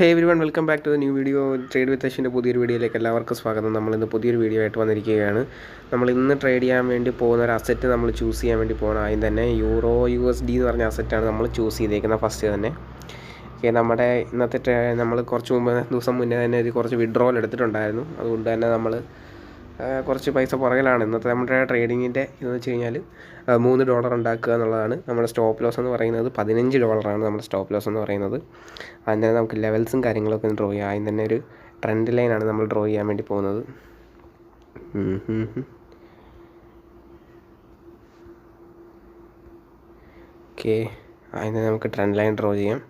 Hey everyone, welcome back to the new video. Trade with അശ്വിൻ്റെ പുതിയൊരു വീഡിയോയിലേക്ക് എല്ലാവർക്കും സ്വാഗതം. നമ്മളിന്ന് പുതിയൊരു വീഡിയോ ആയിട്ട് വന്നിരിക്കുകയാണ്. നമ്മൾ ഇന്ന് ട്രേഡ് ചെയ്യാൻ വേണ്ടി പോകുന്ന ഒരു അസറ്റ് നമ്മൾ ചൂസ് ചെയ്യാൻ വേണ്ടി പോകണം. ആദ്യം തന്നെ യൂറോ USD എന്ന് പറഞ്ഞ അസറ്റാണ് നമ്മൾ ചൂസ് ചെയ്തേക്കുന്നത് ഫസ്റ്റ് തന്നെ. നമ്മുടെ ഇന്നത്തെ നമ്മൾ കുറച്ച് ദിവസം മുന്നേ തന്നെ കുറച്ച് വിഡ്രോവൽ എടുത്തിട്ടുണ്ടായിരുന്നു. അതുകൊണ്ട് തന്നെ നമ്മൾ കുറച്ച് പൈസ പുറകിലാണ്. ഇന്നത്തെ നമ്മുടെ ട്രേഡിങ്ങിൻ്റെ ഇതെന്ന് വെച്ച് കഴിഞ്ഞാൽ $3 ഉണ്ടാക്കുക എന്നുള്ളതാണ്. നമ്മുടെ സ്റ്റോപ്പ് ലോസ് എന്ന് പറയുന്നത് $15 നമ്മുടെ സ്റ്റോപ്പ് ലോസ് എന്ന് പറയുന്നത്. അതിന് തന്നെ നമുക്ക് ലെവൽസും കാര്യങ്ങളൊക്കെ ഡ്രോ ചെയ്യാം. അതിന് തന്നെ ഒരു ട്രെൻഡ് ലൈനാണ് നമ്മൾ ഡ്രോ ചെയ്യാൻ വേണ്ടി പോകുന്നത്. ഓക്കെ, അതിന് നമുക്ക് ട്രെൻഡ് ലൈൻ ഡ്രോ ചെയ്യാം.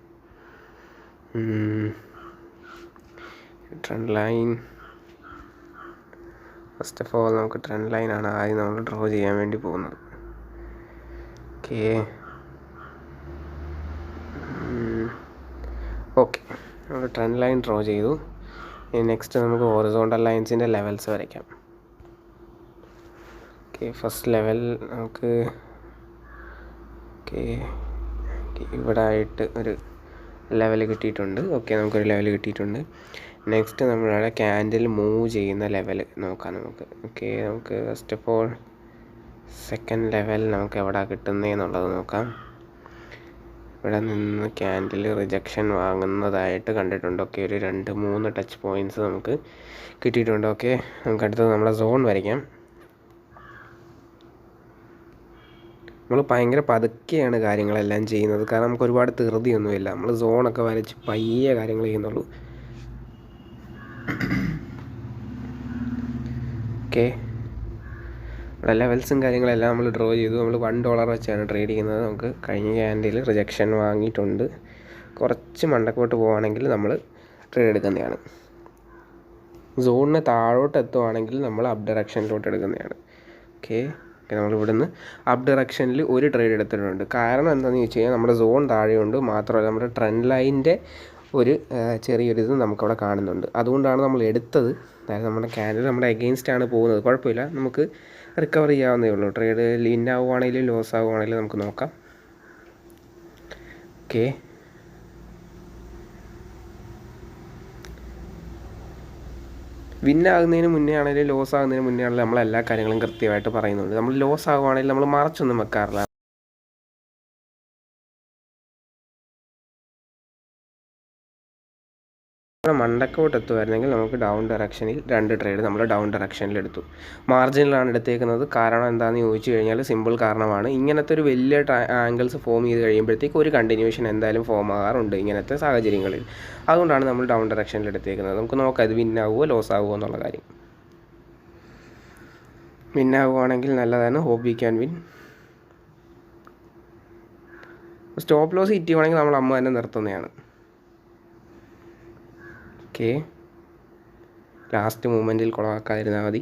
Trend line first of all നമുക്ക് ട്രെൻഡ് ലൈനാണ് ആദ്യം നമ്മൾ ഡ്രോ ചെയ്യാൻ വേണ്ടി പോകുന്നത്. ഓക്കെ, നമ്മൾ ട്രെൻഡ് ലൈൻ ഡ്രോ ചെയ്തു. നെക്സ്റ്റ് നമുക്ക് ഹൊറിസോണ്ടൽ ലൈൻസിൻ്റെ ലെവൽസ് വരയ്ക്കാം. ഫസ്റ്റ് ലെവൽ നമുക്ക് ഇവിടെ ആയിട്ട് ഒരു ലെവൽ കിട്ടിയിട്ടുണ്ട്. നമുക്കൊരു ലെവൽ കിട്ടിയിട്ടുണ്ട്. നെക്സ്റ്റ് നമ്മളുടെ ക്യാൻഡിൽ മൂവ് ചെയ്യുന്ന ലെവൽ നോക്കാം നമുക്ക്. നമുക്ക് first of all second level നമുക്ക് എവിടെ കിട്ടുന്നതെന്നുള്ളത് നോക്കാം. ഇവിടെ നിന്ന് ക്യാൻഡിൽ റിജക്ഷൻ വാങ്ങുന്നതായിട്ട് കണ്ടിട്ടുണ്ട്. ഒരു 2-3 ടച്ച് പോയിൻറ്റ്സ് നമുക്ക് കിട്ടിയിട്ടുണ്ട്. നമുക്ക് അടുത്തത് നമ്മുടെ സോൺ വരയ്ക്കാം. നമ്മൾ ഭയങ്കര പതുക്കെയാണ് കാര്യങ്ങളെല്ലാം ചെയ്യുന്നത്, കാരണം നമുക്ക് ഒരുപാട് ധൃതിയൊന്നുമില്ല. നമ്മൾ സോണൊക്കെ വരച്ച് പയ്യെ കാര്യങ്ങൾ ചെയ്യുന്നുള്ളൂ. ഇവിടെ ലെവൽസും കാര്യങ്ങളെല്ലാം നമ്മൾ ഡ്രോ ചെയ്തു. നമ്മൾ $1 വെച്ചാണ് ട്രേഡ് ചെയ്യുന്നത്. നമുക്ക് കഴിഞ്ഞ ക്യാൻഡിൽ റിജക്ഷൻ വാങ്ങിയിട്ടുണ്ട്. കുറച്ച് മണ്ടക്കോട്ട് പോവുകയാണെങ്കിൽ നമ്മൾ ട്രേഡ് എടുക്കുന്നതാണ്. സോണിന് താഴോട്ട് എത്തുവാണെങ്കിൽ നമ്മൾ അപ്പ് ഡയറക്ഷനിലോട്ട് എടുക്കുന്നതാണ്. നമ്മളിവിടുന്ന് അപ്പ് ഡയറക്ഷനിൽ ഒരു ട്രേഡ് എടുത്തിട്ടുണ്ട്. കാരണം എന്താണെന്ന് ചോദിച്ചു കഴിഞ്ഞാൽ നമ്മുടെ സോൺ താഴെയുണ്ട്, മാത്രമല്ല നമ്മുടെ ട്രെൻഡ് ലൈനിൻ്റെ ഒരു ചെറിയൊരിത് നമുക്കവിടെ കാണുന്നുണ്ട്. അതുകൊണ്ടാണ് നമ്മൾ എടുത്തത്. അതായത് നമ്മുടെ ക്യാൻഡിൽ നമ്മുടെ എഗെയിൻസ്റ്റാണ് പോകുന്നത്. കുഴപ്പമില്ല, നമുക്ക് റിക്കവർ ചെയ്യാവുന്നേ ഉള്ളൂ. ട്രേഡ് വിൻ ആവുകയാണെങ്കിലും ലോസ് ആവുകയാണെങ്കിലും നമുക്ക് നോക്കാം. വിൻ ആകുന്നതിന് മുന്നേ ആണെങ്കിലും ലോസ് ആകുന്നതിന് മുന്നേ ആണെങ്കിലും നമ്മളെല്ലാ കാര്യങ്ങളും കൃത്യമായിട്ട് പറയുന്നുണ്ട്. നമ്മൾ ലോസ് ആകുകയാണെങ്കിൽ നമ്മൾ മറച്ചൊന്നും വെക്കാറില്ല. മണ്ടക്കോട്ട് എത്തുമായിരുന്നെങ്കിൽ നമുക്ക് ഡൗൺ ഡയറക്ഷനിൽ 2 ട്രേഡ് നമ്മൾ ഡൗൺ ഡയറക്ഷനിൽ എടുത്തു. മാർജിനിലാണ് എടുത്തേക്കുന്നത്. കാരണം എന്താണെന്ന് ചോദിച്ചു കഴിഞ്ഞാൽ സിമ്പിൾ കാരണമാണ്. ഇങ്ങനത്തെ ഒരു വലിയ ആംഗിൾസ് ഫോം ചെയ്ത് കഴിയുമ്പോഴത്തേക്ക് ഒരു കണ്ടിന്യൂഷൻ എന്തായാലും ഫോം ആകാറുണ്ട് ഇങ്ങനത്തെ സാഹചര്യങ്ങളിൽ. അതുകൊണ്ടാണ് നമ്മൾ ഡൗൺ ഡയറക്ഷനിൽ എടുത്തേക്കുന്നത്. നമുക്ക് നോക്കാം ഇത് വിൻ ആവുമോ ലോസ് ആവുമോ എന്നുള്ള കാര്യം. വിൻ ആവുകയാണെങ്കിൽ നല്ലതാണ്. Hope we can win. Stop loss hit ചെയ്യുവാണെങ്കിൽ നമ്മൾ അമ്മ തന്നെ നിർത്തുന്നതാണ്. ലാസ്റ്റ് മൂമെൻറ്റിൽ കുളമാക്കാതിരുന്നാൽ മതി.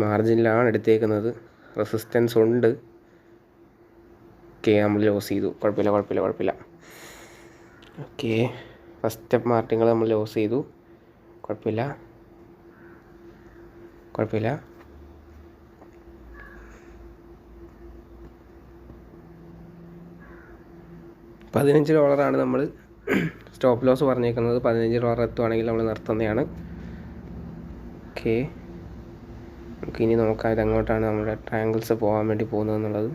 മാർജിനിലാണ് എടുത്തേക്കുന്നത്. റെസിസ്റ്റൻസ് ഉണ്ട്. നമ്മൾ ലോസ് ചെയ്തു. കുഴപ്പമില്ല. ഫസ്റ്റ് സ്റ്റെപ്പ് മാർട്ടിങ്ങൾ നമ്മൾ ലോസ് ചെയ്തു. കുഴപ്പമില്ല. $15 നമ്മൾ സ്റ്റോപ്പ് ലോസ് പറഞ്ഞേക്കുന്നത്. $15 എത്തുവാണെങ്കിൽ നമ്മൾ നിർത്തുന്നതാണ്. നമുക്കിനി നോക്കാം ഇതെങ്ങോട്ടാണ് നമ്മുടെ ട്രയാങ്കിൾസ് പോകാൻ വേണ്ടി പോകുന്നതെന്നുള്ളത്.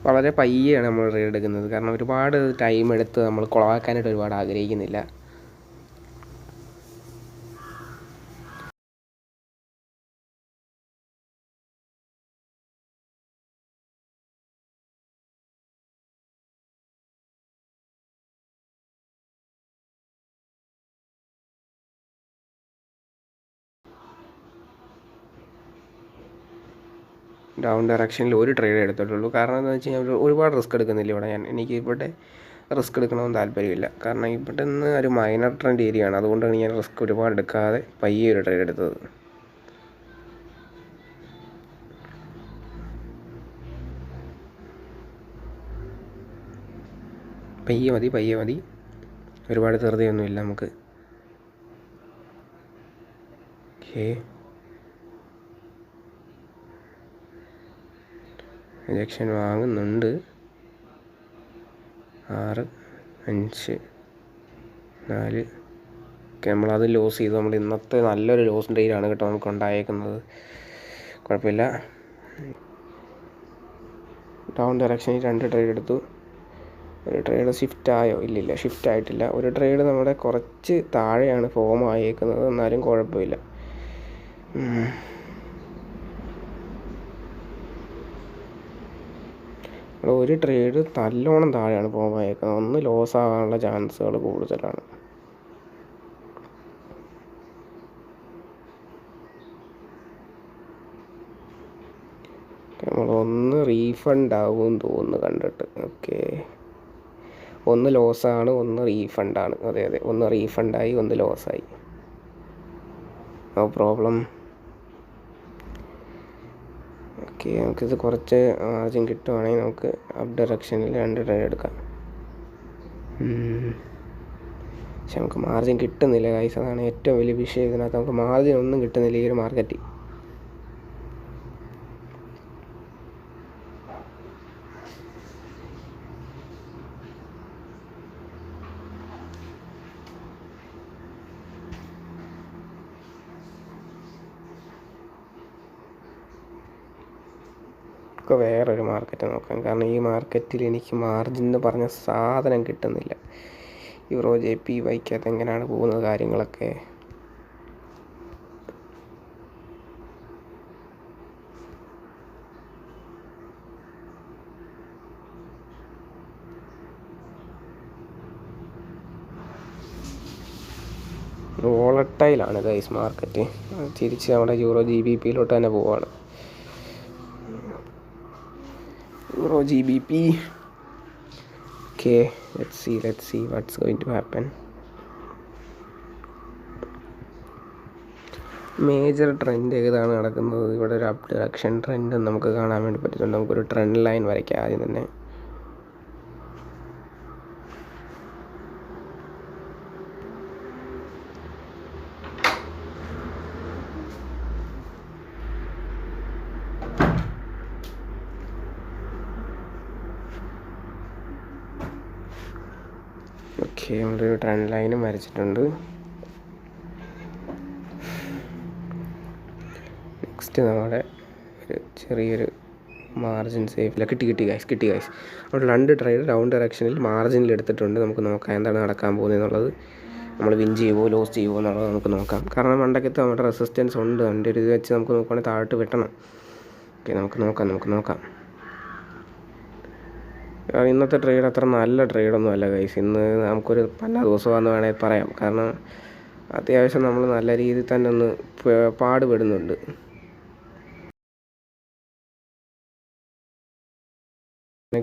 വളരെ പയ്യെയാണ് നമ്മൾ ട്രേഡ് എടുക്കുന്നത്, കാരണം ഒരുപാട് ടൈം എടുത്ത് നമ്മൾ കുളമാക്കാനായിട്ട് ഒരുപാട് ആഗ്രഹിക്കുന്നില്ല. ഡൗൺ ഡയറക്ഷനിൽ ഒരു ട്രേഡ് എടുത്തിട്ടുള്ളൂ. കാരണം എന്താണെന്ന് വെച്ച് കഴിഞ്ഞാൽ ഒരുപാട് റിസ്ക് എടുക്കുന്നില്ല ഇവിടെ എനിക്ക് ഇവിടെ റിസ്ക് എടുക്കണമെന്ന് താല്പര്യമില്ല. കാരണം ഇവിടെ നിന്ന് ഒരു മൈനർ ട്രെൻഡ് ഏരിയ ആണ്. അതുകൊണ്ടാണ് ഞാൻ റിസ്ക് ഒരുപാട് എടുക്കാതെ പയ്യെ ഒരു ട്രേഡ് എടുത്തത്. പയ്യെ മതി. ഒരുപാട് ധൃതിയൊന്നുമില്ല നമുക്ക്. റിജക്ഷൻ വാങ്ങുന്നുണ്ട്. 6, 5, 4. ഓക്കെ, നമ്മളത് ലോസ് ചെയ്തു. നമ്മൾ ഇന്നത്തെ നല്ലൊരു ലോസ് ട്രേഡാണ് കേട്ടോ നമുക്ക് ഉണ്ടായേക്കുന്നത്. കുഴപ്പമില്ല. ഡൗൺ ഡയറക്ഷനിൽ 2 ട്രേഡ് എടുത്തു. ഒരു ട്രേഡ് ഷിഫ്റ്റ് ആയോ? ഇല്ലില്ല, ഷിഫ്റ്റ് ആയിട്ടില്ല. ഒരു ട്രേഡ് നമ്മുടെ കുറച്ച് താഴെയാണ് ഫോം ആയേക്കുന്നത്, എന്നാലും കുഴപ്പമില്ല. ഒരു ട്രേഡ് നല്ലോണം താഴെയാണ് ഫോം ആയേക്കുന്നത്. ഒന്ന് ലോസ് ആകാനുള്ള ചാൻസുകൾ കൂടുതലാണ്. നമ്മളൊന്ന് റീഫണ്ട് ആകുമെന്ന് തോന്നുന്നു കണ്ടിട്ട്. ഓക്കെ, ഒന്ന് ലോസാണ്, ഒന്ന് റീഫണ്ടാണ്. അതെ, ഒന്ന് റീഫണ്ടായി, ഒന്ന് ലോസായി. No problem. ഓക്കെ, നമുക്കിത് കുറച്ച് മാർജിൻ കിട്ടുവാണെങ്കിൽ നമുക്ക് അപ്പ് ഡയറക്ഷനിൽ 2 ട്രേഡ് എടുക്കാം. പക്ഷെ നമുക്ക് മാർജിൻ കിട്ടുന്നില്ല ഗൈസ്, അതാണ് ഏറ്റവും വലിയ വിഷയം. ഇതിനകത്ത് നമുക്ക് മാർജിൻ ഒന്നും കിട്ടുന്നില്ല ഈ ഒരു മാർക്കറ്റിൽ. ഒക്കെ വേറൊരു മാർക്കറ്റ് നോക്കാം. കാരണം ഈ മാർക്കറ്റിൽ എനിക്ക് മാർജിൻ എന്ന് പറഞ്ഞ സാധനം കിട്ടുന്നില്ല. യൂറോ JPYക്കകത്ത് എങ്ങനെയാണ് പോകുന്നത് കാര്യങ്ങളൊക്കെ. വോളട്ടൈലാണ് ഗൈസ് മാർക്കറ്റ്. തിരിച്ച് നമ്മുടെ യൂറോ GBPയിലോട്ട് തന്നെ പോവാണ്. Euro GBP. Okay, let's see what's going to happen. Major trend ഏതാണ് നടക്കുന്നത്? ഇവിടെ ഒരു അപ്പ് ഡയറക്ഷൻ ട്രെൻഡ് നമുക്ക് കാണാൻ വേണ്ടി പറ്റുന്നുണ്ട്. നമുക്കൊരു ട്രെൻഡ് ലൈൻ വരയ്ക്കാം ആദ്യം തന്നെ. ഓക്കെ, നമ്മളൊരു ട്രെൻഡ് ലൈനും വരച്ചിട്ടുണ്ട്. നെക്സ്റ്റ് നമ്മുടെ ഒരു ചെറിയൊരു മാർജിൻ സേഫില്ല. കിട്ടി ഗൈസ്. നമ്മൾ 2 ട്രേഡ് ഡൗൺ ഡയറക്ഷനിൽ മാർജിനിൽ എടുത്തിട്ടുണ്ട്. നമുക്ക് നോക്കാം എന്താണ് നടക്കാൻ പോകുന്നത് എന്നുള്ളത്. നമ്മൾ വിൻ ചെയ്യുമോ ലോസ് ചെയ്യുമോ എന്നുള്ളത് നമുക്ക് നോക്കാം. കാരണം മണ്ടക്കത്ത് നമ്മുടെ റെസിസ്റ്റൻസ് ഉണ്ട്. അതിൻ്റെ ഒരു ഇത് വെച്ച് നമുക്ക് നോക്കുകയാണെങ്കിൽ താഴോട്ട് വെട്ടണം. ഓക്കെ, നമുക്ക് നോക്കാം. ഇന്നത്തെ ട്രേഡ് അത്ര നല്ല ട്രേഡൊന്നും അല്ല ഗൈസ്. ഇന്ന് നമുക്കൊരു പല ദിവസമാണെന്ന് വേണമെങ്കിൽ പറയാം. കാരണം അത്യാവശ്യം നമ്മൾ നല്ല രീതിയിൽ തന്നെ ഒന്ന് പാടുപെടുന്നുണ്ട്.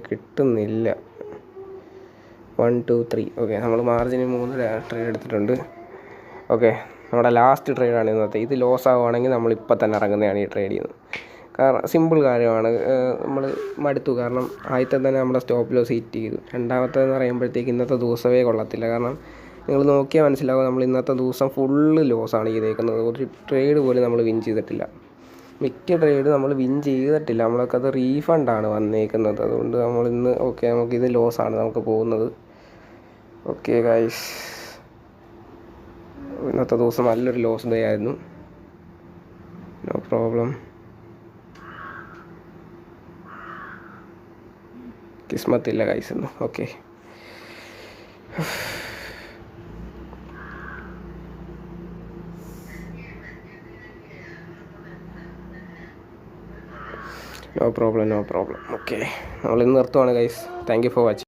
കിട്ടുന്നില്ല. 1, 2, 3. ഓക്കെ, നമ്മൾ മാർജിന് 3 ട്രേഡ് എടുത്തിട്ടുണ്ട്. ഓക്കെ, നമ്മുടെ ലാസ്റ്റ് ട്രേഡാണ് ഇന്നത്തെ. ഇത് ലോസ് ആവുകയാണെങ്കിൽ നമ്മൾ ഇപ്പം തന്നെ ഇറങ്ങുന്നതാണ് ഈ ട്രേഡിൽ നിന്ന്. കാരണം സിമ്പിൾ കാര്യമാണ്. നമ്മൾ മടുത്തു. കാരണം ആദ്യത്തെ തന്നെ നമ്മുടെ സ്റ്റോപ്പ് ലോസ് ഹിറ്റ് ചെയ്തു. രണ്ടാമത്തേന്ന് പറയുമ്പോഴത്തേക്ക് ഇന്നത്തെ ദിവസമേ കൊള്ളത്തില്ല. കാരണം നിങ്ങൾ നോക്കിയാൽ മനസ്സിലാവും, നമ്മൾ ഇന്നത്തെ ദിവസം ഫുള്ള് ലോസാണ് ചെയ്തേക്കുന്നത്. ഒരു ട്രേഡ് പോലും നമ്മൾ വിൻ ചെയ്തിട്ടില്ല. മിക്ക ട്രേഡ് നമ്മൾ വിൻ ചെയ്തിട്ടില്ല. നമ്മളൊക്കെ റീഫണ്ടാണ് വന്നേക്കുന്നത്. അതുകൊണ്ട് നമ്മളിന്ന് നമുക്കിത് ലോസാണ് നമുക്ക് പോകുന്നത്. ഓക്കെ ഗൈസ്, ഇന്നത്തെ ദിവസം നല്ലൊരു ലോസ് ഡേ ആയിരുന്നു. No problem. കിസ്മത്തില്ല ഗൈസ് ഇന്ന്. Okay, no problem. ഓക്കെ, നമ്മളിന്ന് നിർത്തുവാണ് guys. Thank you for watching.